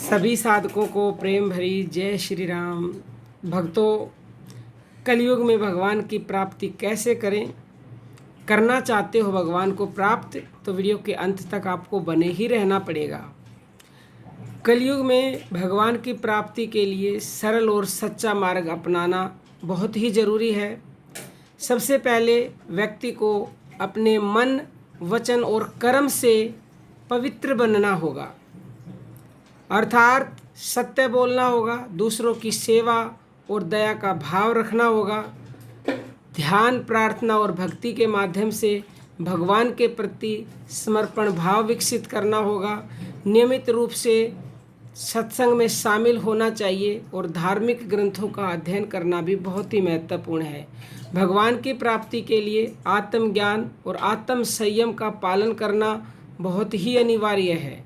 सभी साधकों को प्रेम भरी जय श्री राम। भक्तों, कलयुग में भगवान की प्राप्ति कैसे करें? करना चाहते हो भगवान को प्राप्त, तो वीडियो के अंत तक आपको बने ही रहना पड़ेगा। कलयुग में भगवान की प्राप्ति के लिए सरल और सच्चा मार्ग अपनाना बहुत ही ज़रूरी है। सबसे पहले व्यक्ति को अपने मन, वचन और कर्म से पवित्र बनना होगा, अर्थात सत्य बोलना होगा, दूसरों की सेवा और दया का भाव रखना होगा, ध्यान, प्रार्थना और भक्ति के माध्यम से भगवान के प्रति समर्पण भाव विकसित करना होगा, नियमित रूप से सत्संग में शामिल होना चाहिए और धार्मिक ग्रंथों का अध्ययन करना भी बहुत ही महत्वपूर्ण है। भगवान की प्राप्ति के लिए आत्मज्ञान और आत्म संयम का पालन करना बहुत ही अनिवार्य है।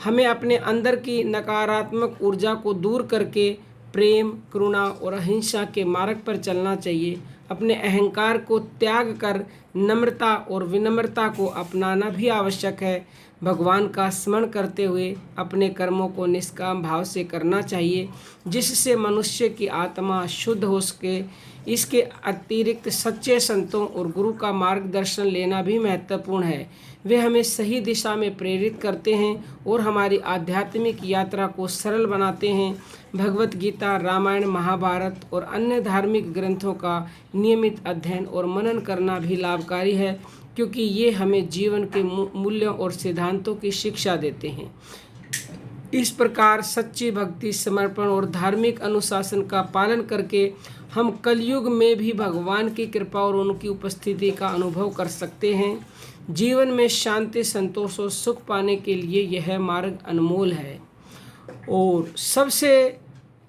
हमें अपने अंदर की नकारात्मक ऊर्जा को दूर करके प्रेम, करुणा और अहिंसा के मार्ग पर चलना चाहिए। अपने अहंकार को त्याग कर नम्रता और विनम्रता को अपनाना भी आवश्यक है। भगवान का स्मरण करते हुए अपने कर्मों को निष्काम भाव से करना चाहिए, जिससे मनुष्य की आत्मा शुद्ध हो सके। इसके अतिरिक्त सच्चे संतों और गुरु का मार्गदर्शन लेना भी महत्वपूर्ण है। वे हमें सही दिशा में प्रेरित करते हैं और हमारी आध्यात्मिक यात्रा को सरल बनाते हैं। भगवत गीता, रामायण, महाभारत और अन्य धार्मिक ग्रंथों का नियमित अध्ययन और मनन करना भी लाभकारी है, क्योंकि ये हमें जीवन के मूल्यों और सिद्धांतों की शिक्षा देते हैं। इस प्रकार सच्ची भक्ति, समर्पण और धार्मिक अनुशासन का पालन करके हम कलयुग में भी भगवान की कृपा और उनकी उपस्थिति का अनुभव कर सकते हैं। जीवन में शांति, संतोष और सुख पाने के लिए यह मार्ग अनमोल है। और सबसे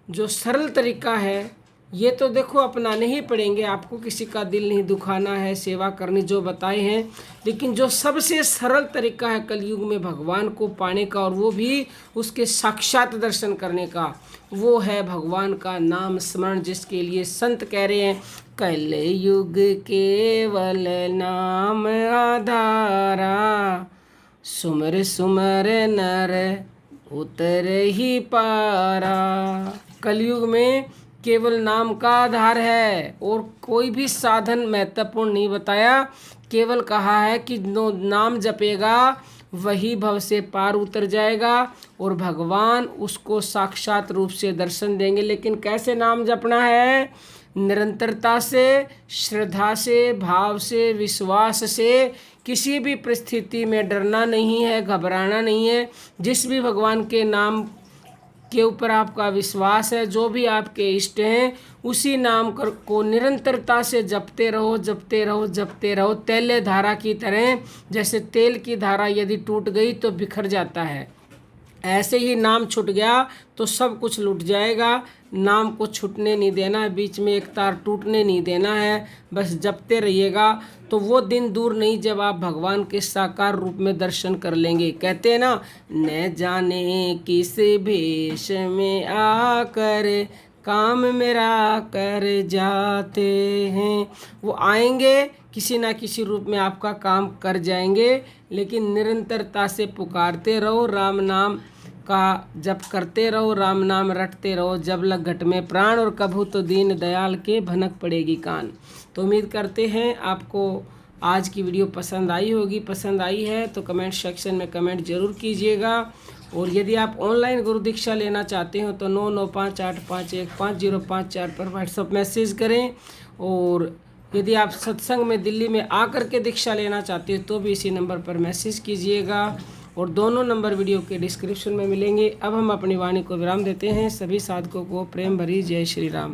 जो सरल तरीका है, ये तो देखो अपनाने ही पड़ेंगे। आपको किसी का दिल नहीं दुखाना है, सेवा करनी जो बताए हैं, लेकिन जो सबसे सरल तरीका है कलयुग में भगवान को पाने का और वो भी उसके साक्षात दर्शन करने का, वो है भगवान का नाम स्मरण, जिसके लिए संत कह रहे हैं, कलयुग केवल नाम आधारा, सुमर सुमर नर उतर ही पारा। कलयुग में केवल नाम का आधार है और कोई भी साधन महत्वपूर्ण नहीं बताया। केवल कहा है कि जो नाम जपेगा वही भव से पार उतर जाएगा और भगवान उसको साक्षात रूप से दर्शन देंगे। लेकिन कैसे नाम जपना है? निरंतरता से, श्रद्धा से, भाव से, विश्वास से। किसी भी परिस्थिति में डरना नहीं है, घबराना नहीं है। जिस भी भगवान के नाम के ऊपर आपका विश्वास है, जो भी आपके इष्ट हैं, उसी नाम को निरंतरता से जपते रहो, जपते रहो, जपते रहो। तैले धारा की तरह, जैसे तेल की धारा यदि टूट गई तो बिखर जाता है, ऐसे ही नाम छूट गया तो सब कुछ लूट जाएगा। नाम को छूटने नहीं देना है, बीच में एक तार टूटने नहीं देना है, बस जपते रहिएगा। तो वो दिन दूर नहीं जब आप भगवान के साकार रूप में दर्शन कर लेंगे। कहते हैं ना, न जाने किस भेष में आकर काम मेरा कर जाते हैं। वो आएंगे, किसी ना किसी रूप में आपका काम कर जाएंगे, लेकिन निरंतरता से पुकारते रहो, राम नाम का जप करते रहो, राम नाम रटते रहो। जब लग घट में प्राण और कभू तो दीन दयाल के भनक पड़ेगी कान। तो उम्मीद करते हैं आपको आज की वीडियो पसंद आई होगी। पसंद आई है तो कमेंट सेक्शन में कमेंट जरूर कीजिएगा। और यदि आप ऑनलाइन गुरु दीक्षा लेना चाहते हो तो 9958515054 पर व्हाट्सएप मैसेज करें। और यदि आप सत्संग में दिल्ली में आकर के दीक्षा लेना चाहते हो तो भी इसी नंबर पर मैसेज कीजिएगा। और दोनों नंबर वीडियो के डिस्क्रिप्शन में मिलेंगे। अब हम अपनी वाणी को विराम देते हैं। सभी साधकों को प्रेम भरी जय श्री राम।